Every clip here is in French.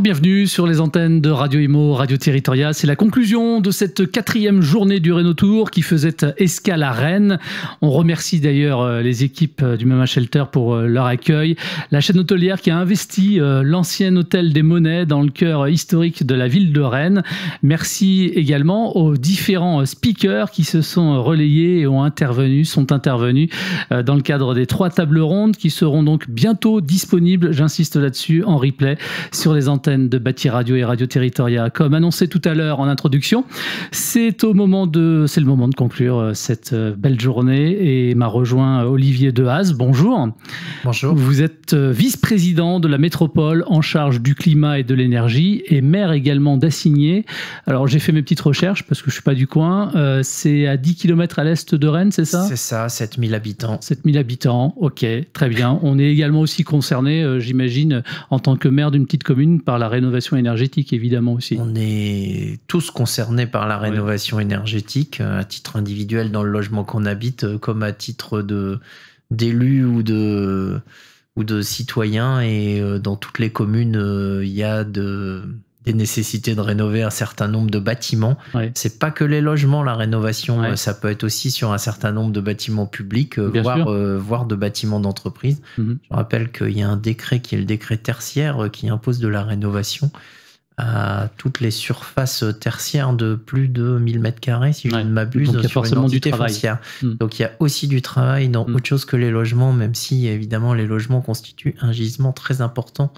Bienvenue sur les antennes de Radio Imo, Radio Territoria. C'est la conclusion de cette 4e journée du Réno Tour qui faisait escale à Rennes. On remercie d'ailleurs les équipes du Mama Shelter pour leur accueil. La chaîne hôtelière qui a investi l'ancien hôtel des Monnaies dans le cœur historique de la ville de Rennes. Merci également aux différents speakers qui se sont relayés et sont intervenus dans le cadre des 3 tables rondes qui seront donc bientôt disponibles, j'insiste là-dessus, en replay sur les antennes de Bâti Radio et Radio Territoria. Comme annoncé tout à l'heure en introduction, c'est le moment de conclure cette belle journée et m'a rejoint Olivier Dehaze. Bonjour. Bonjour. Vous êtes vice-président de la métropole en charge du climat et de l'énergie et maire également d'Assigné. Alors j'ai fait mes petites recherches parce que je ne suis pas du coin. C'est à 10 km à l'est de Rennes, c'est ça ? C'est ça, 7000 habitants. 7000 habitants, ok, très bien. On est également aussi concerné, j'imagine, en tant que maire d'une petite commune, par la rénovation énergétique, évidemment aussi. On est tous concernés par la rénovation énergétique, à titre individuel dans le logement qu'on habite, comme à titre d'élus ou de citoyens. Et dans toutes les communes, il y a des nécessités de rénover un certain nombre de bâtiments. Ouais. C'est pas que les logements, la rénovation, ça peut être aussi sur un certain nombre de bâtiments publics, voire de bâtiments d'entreprise. Je rappelle qu'il y a un décret qui est le décret tertiaire qui impose de la rénovation à toutes les surfaces tertiaires de plus de 1000 m², si je ne m'abuse. Donc il y a forcément du travail. Donc il y a aussi du travail dans autre chose que les logements, même si évidemment les logements constituent un gisement très important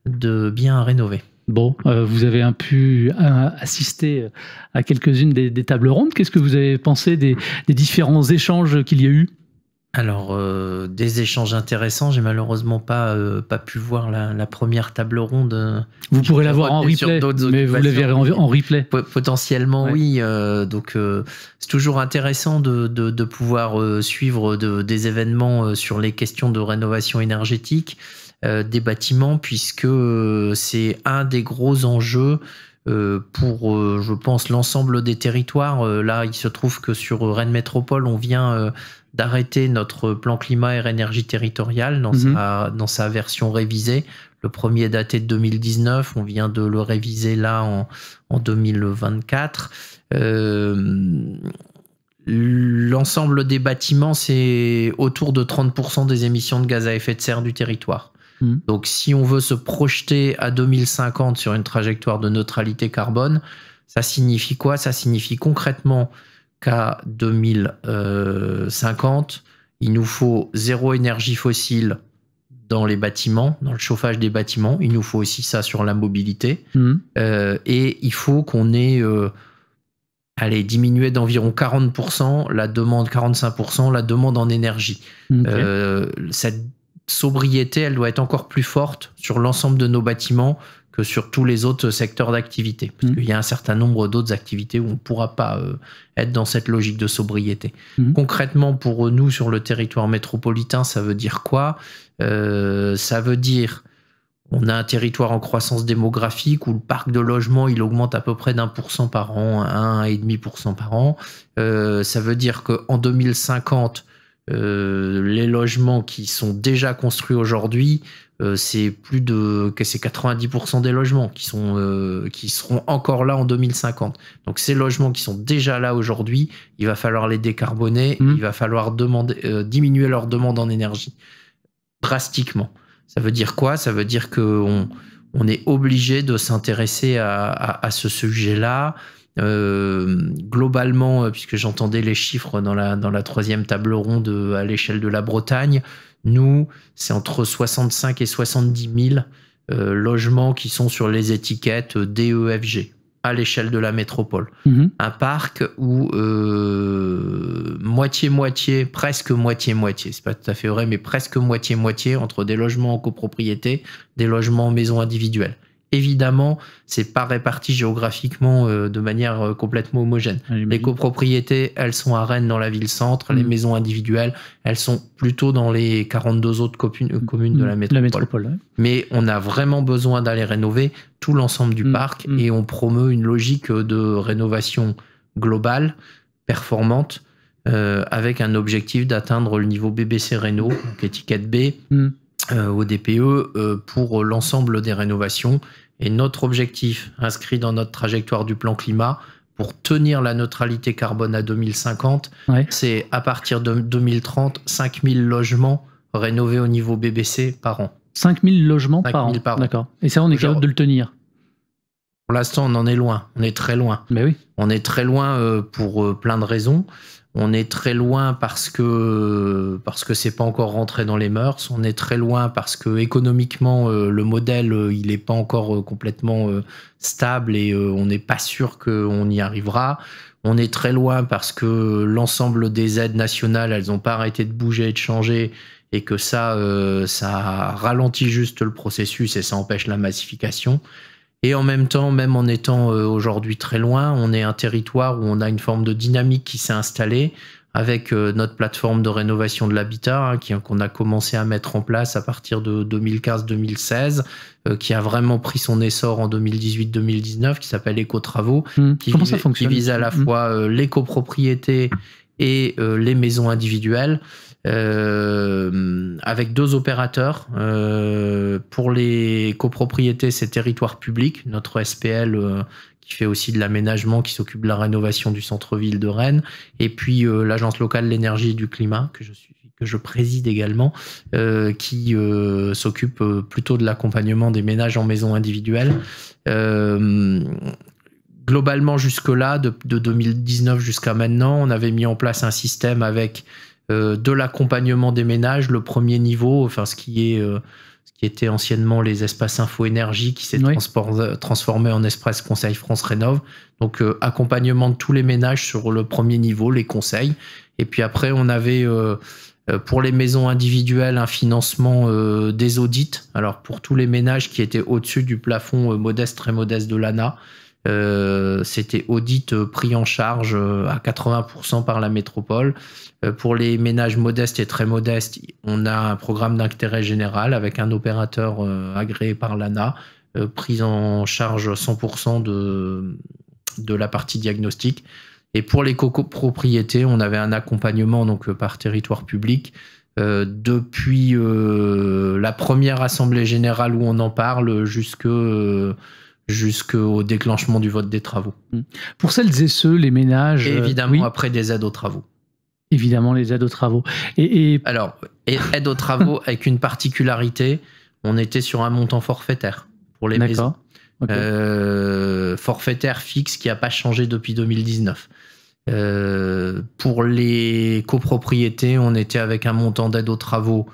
de biens à rénover. Bon, vous avez pu assister à quelques-unes des tables rondes. Qu'est-ce que vous avez pensé des différents échanges qu'il y a eu ? Alors, des échanges intéressants. J'ai malheureusement pas pu voir la première table ronde. Vous pourrez la voir en replay, mais vous la verrez en replay. Potentiellement, oui. Donc, c'est toujours intéressant de pouvoir suivre des événements sur les questions de rénovation énergétique des bâtiments, puisque c'est un des gros enjeux pour, je pense, l'ensemble des territoires. Là, il se trouve que sur Rennes Métropole, on vient d'arrêter notre plan climat et énergie territoriale dans sa version révisée. Le premier est daté de 2019, on vient de le réviser là en 2024. L'ensemble des bâtiments, c'est autour de 30% des émissions de gaz à effet de serre du territoire. Donc si on veut se projeter à 2050 sur une trajectoire de neutralité carbone, ça signifie quoi ? Ça signifie concrètement qu'à 2050, il nous faut 0 énergie fossile dans les bâtiments, dans le chauffage des bâtiments. Il nous faut aussi ça sur la mobilité. Et il faut qu'on ait diminué d'environ 40% la demande, 45% la demande en énergie. Cette sobriété, elle doit être encore plus forte sur l'ensemble de nos bâtiments que sur tous les autres secteurs d'activité. Parce qu'il y a un certain nombre d'autres activités où on ne pourra pas être dans cette logique de sobriété. Concrètement, pour nous, sur le territoire métropolitain, ça veut dire quoi ? Ça veut dire on a un territoire en croissance démographique où le parc de logement, il augmente à peu près d'1% par an, 1,5% par an. Ça veut dire qu'en 2050, les logements qui sont déjà construits aujourd'hui, c'est 90% des logements qui seront encore là en 2050. Donc ces logements qui sont déjà là aujourd'hui, il va falloir les décarboner, il va falloir diminuer leur demande en énergie drastiquement. Ça veut dire quoi ? Ça veut dire qu'on est obligé de s'intéresser à ce sujet-là. Globalement, puisque j'entendais les chiffres dans la 3e table ronde à l'échelle de la Bretagne, nous, c'est entre 65 et 70 000 logements qui sont sur les étiquettes DEFG à l'échelle de la métropole. Un parc où moitié-moitié, presque moitié-moitié, c'est pas tout à fait vrai, mais presque moitié-moitié entre des logements en copropriété, des logements en maison individuelle. Évidemment, c'est pas réparti géographiquement de manière complètement homogène. Les copropriétés, elles sont à Rennes dans la ville-centre. Les maisons individuelles, elles sont plutôt dans les 42 autres communes de la métropole. Mais on a vraiment besoin d'aller rénover tout l'ensemble du parc et on promeut une logique de rénovation globale, performante, avec un objectif d'atteindre le niveau BBC Réno, donc étiquette B, au DPE, pour l'ensemble des rénovations Et notre objectif, inscrit dans notre trajectoire du plan climat, pour tenir la neutralité carbone à 2050, c'est à partir de 2030, 5000 logements rénovés au niveau BBC par an. 5000 logements par an. D'accord. Et ça, on est capable de le tenir? Pour l'instant, on en est loin. On est très loin. Mais oui. On est très loin pour plein de raisons. On est très loin parce que c'est pas encore rentré dans les mœurs. On est très loin parce que économiquement le modèle il est pas encore complètement stable et on n'est pas sûr qu'on y arrivera. On est très loin parce que l'ensemble des aides nationales elles ont pas arrêté de bouger et de changer et que ça ralentit juste le processus et ça empêche la massification. Et en même temps, même en étant aujourd'hui très loin, on est un territoire où on a une forme de dynamique qui s'est installée avec notre plateforme de rénovation de l'habitat qu'on a commencé à mettre en place à partir de 2015-2016, qui a vraiment pris son essor en 2018-2019, qui s'appelle Éco-Travaux, qui vise à la fois les copropriétés et les maisons individuelles. Avec 2 opérateurs. Pour les copropriétés, c'est Territoire Public, notre SPL qui fait aussi de l'aménagement, qui s'occupe de la rénovation du centre-ville de Rennes, et puis l'Agence locale de l'énergie et du climat, que je préside également, qui s'occupe plutôt de l'accompagnement des ménages en maison individuelle. Globalement, jusque-là, de 2019 jusqu'à maintenant, on avait mis en place un système avec de l'accompagnement des ménages, le premier niveau, enfin ce qui était anciennement les espaces info-énergie qui s'est transformé en espace conseil France Rénov. Donc accompagnement de tous les ménages sur le premier niveau, les conseils. Et puis après on avait pour les maisons individuelles un financement des audits. Alors pour tous les ménages qui étaient au-dessus du plafond modeste, très modeste de l'ANA, c'était audit pris en charge à 80% par la métropole. Pour les ménages modestes et très modestes, on a un programme d'intérêt général avec un opérateur agréé par l'ANA, pris en charge 100% de la partie diagnostic. Et pour les copropriétés, on avait un accompagnement donc par Territoire Public depuis la première assemblée générale où on en parle jusqu'au déclenchement du vote des travaux. Pour celles et ceux, les ménages... Et évidemment, après des aides aux travaux. Évidemment, les aides aux travaux. Alors, aides aux travaux avec une particularité, on était sur un montant forfaitaire pour les maisons. Forfaitaire fixe qui n'a pas changé depuis 2019. Pour les copropriétés, on était avec un montant d'aide aux travaux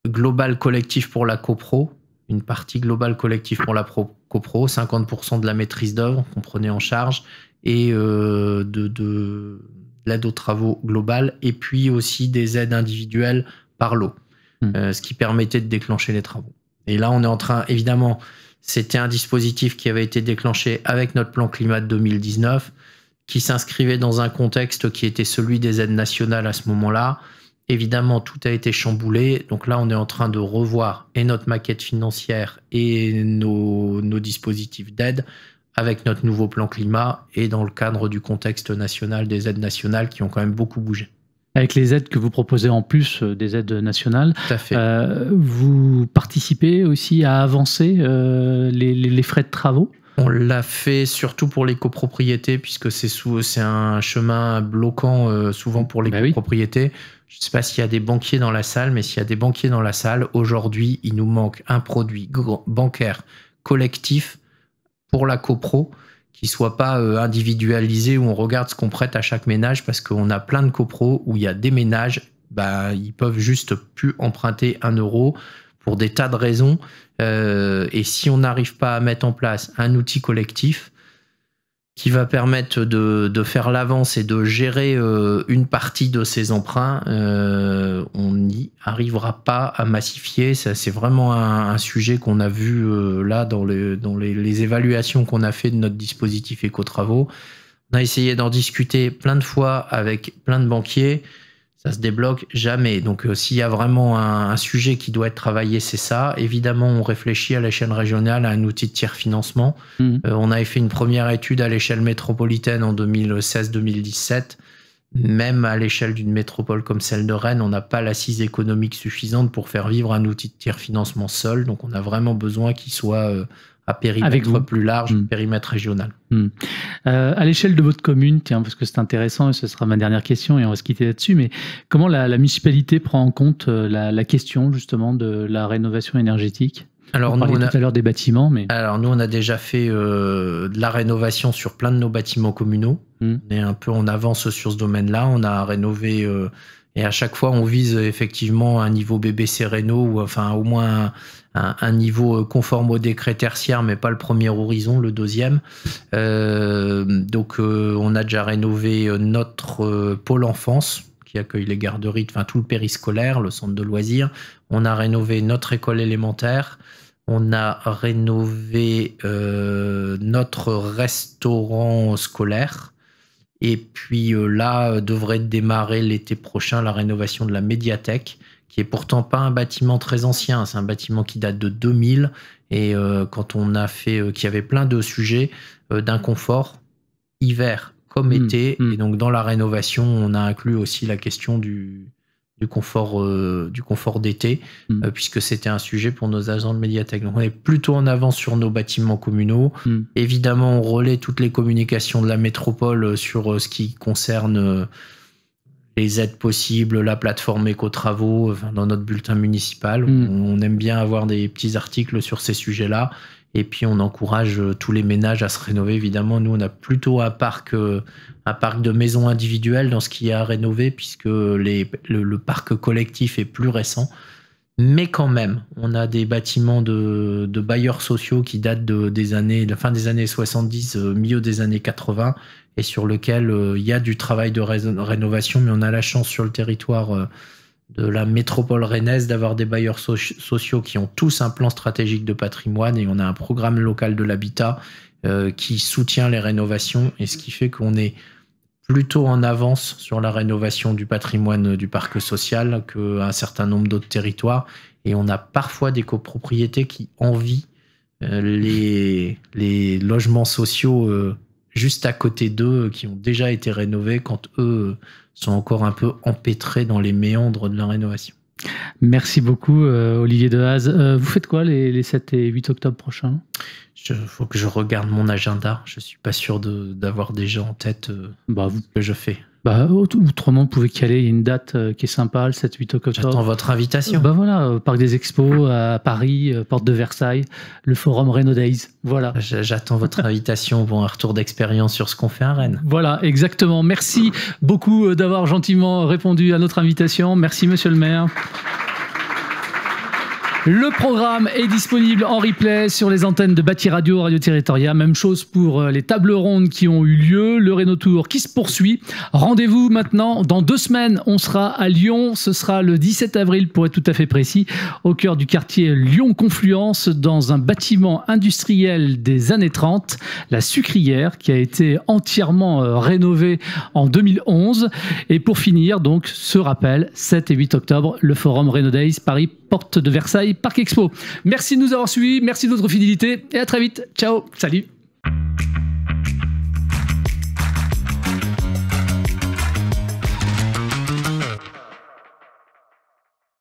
global collectif pour la copro, une partie globale collective pour la copro, 50% de la maîtrise d'œuvre qu'on prenait en charge et de l'aide aux travaux globale et puis aussi des aides individuelles par lot, ce qui permettait de déclencher les travaux. Et là, on est en train, évidemment, c'était un dispositif qui avait été déclenché avec notre plan climat de 2019, qui s'inscrivait dans un contexte qui était celui des aides nationales à ce moment-là. Évidemment, tout a été chamboulé. Donc là, on est en train de revoir et notre maquette financière et nos dispositifs d'aide avec notre nouveau plan climat et dans le cadre du contexte national des aides nationales qui ont quand même beaucoup bougé. Avec les aides que vous proposez en plus des aides nationales, tout à fait. Vous participez aussi à avancer les frais de travaux? On l'a fait surtout pour les copropriétés puisque c'est un chemin bloquant souvent pour les copropriétés. Je ne sais pas s'il y a des banquiers dans la salle, mais s'il y a des banquiers dans la salle, aujourd'hui, il nous manque un produit bancaire collectif pour la copro qui ne soit pas individualisé où on regarde ce qu'on prête à chaque ménage parce qu'on a plein de copros où il y a des ménages, ils peuvent juste plus emprunter 1 euro pour des tas de raisons. Et si on n'arrive pas à mettre en place un outil collectif qui va permettre de faire l'avance et de gérer une partie de ces emprunts, on n'y arrivera pas à massifier. Ça, c'est vraiment un sujet qu'on a vu là dans les évaluations qu'on a fait de notre dispositif Éco-Travaux. On a essayé d'en discuter plein de fois avec plein de banquiers. Ça se débloque jamais. Donc, s'il y a vraiment un sujet qui doit être travaillé, c'est ça. Évidemment, on réfléchit à l'échelle régionale à un outil de tiers financement. On avait fait une première étude à l'échelle métropolitaine en 2016-2017. Même à l'échelle d'une métropole comme celle de Rennes, on n'a pas l'assise économique suffisante pour faire vivre un outil de tiers financement seul. Donc, on a vraiment besoin qu'il soit à périmètre plus large, périmètre régional. À l'échelle de votre commune, tiens, parce que c'est intéressant et ce sera ma dernière question et on va se quitter là-dessus, mais comment la municipalité prend en compte la question justement de la rénovation énergétique? Alors, on parlait tout à l'heure des bâtiments, mais... Alors nous, on a déjà fait de la rénovation sur plein de nos bâtiments communaux. On est un peu en avance sur ce domaine-là. On a rénové et à chaque fois, on vise effectivement un niveau BBC Réno ou enfin au moins un niveau conforme au décret tertiaire, mais pas le premier horizon, le deuxième. Donc, on a déjà rénové notre pôle enfance qui accueille les garderies, enfin tout le périscolaire, le centre de loisirs. On a rénové notre école élémentaire. On a rénové notre restaurant scolaire. Et puis là, devrait démarrer l'été prochain la rénovation de la médiathèque, qui est pourtant pas un bâtiment très ancien. C'est un bâtiment qui date de 2000. Et quand on a fait, qu'il y avait plein de sujets d'inconfort, hiver comme été. Et donc dans la rénovation, on a inclus aussi la question du confort d'été, puisque c'était un sujet pour nos agents de médiathèque. Donc on est plutôt en avance sur nos bâtiments communaux. Évidemment, on relaie toutes les communications de la métropole sur ce qui concerne les aides possibles, la plateforme éco-travaux, dans notre bulletin municipal. On aime bien avoir des petits articles sur ces sujets-là. Et puis, on encourage tous les ménages à se rénover. Évidemment, nous, on a plutôt un parc de maisons individuelles dans ce qui est à rénover, puisque le parc collectif est plus récent. Mais quand même, on a des bâtiments de bailleurs sociaux qui datent de la fin des années 70, milieu des années 80, et sur lequel il y a du travail de rénovation. Mais on a la chance sur le territoire de la métropole rennaise d'avoir des bailleurs sociaux qui ont tous un plan stratégique de patrimoine, et on a un programme local de l'habitat qui soutient les rénovations, et ce qui fait qu'on est plutôt en avance sur la rénovation du patrimoine du parc social qu'un certain nombre d'autres territoires, et on a parfois des copropriétés qui envient les logements sociaux juste à côté d'eux, qui ont déjà été rénovés quand eux sont encore un peu empêtrés dans les méandres de la rénovation. Merci beaucoup Olivier Dehaze. Vous faites quoi les 7 et 8 octobre prochains? Il faut que je regarde mon agenda. Je ne suis pas sûr d'avoir déjà en tête ce que je fais. Autrement, vous pouvez caler, il y a une date qui est sympa, le 7-8 octobre. J'attends votre invitation. Voilà, Parc des Expos à Paris, Porte de Versailles, le forum Reno Days. Voilà. J'attends votre invitation pour un retour d'expérience sur ce qu'on fait à Rennes. Voilà, exactement. Merci beaucoup d'avoir gentiment répondu à notre invitation. Merci, monsieur le maire. Le programme est disponible en replay sur les antennes de Bâti Radio, Radio Territoria. Même chose pour les tables rondes qui ont eu lieu. Le Rénotour qui se poursuit. Rendez-vous maintenant. Dans 2 semaines, on sera à Lyon. Ce sera le 17 avril, pour être tout à fait précis, au cœur du quartier Lyon-Confluence, dans un bâtiment industriel des années 30, la Sucrière, qui a été entièrement rénové en 2011. Et pour finir, donc, ce rappel, 7 et 8 octobre, le forum Reno Days, Paris, Porte de Versailles, Parc Expo. Merci de nous avoir suivis, merci de votre fidélité et à très vite. Ciao, salut.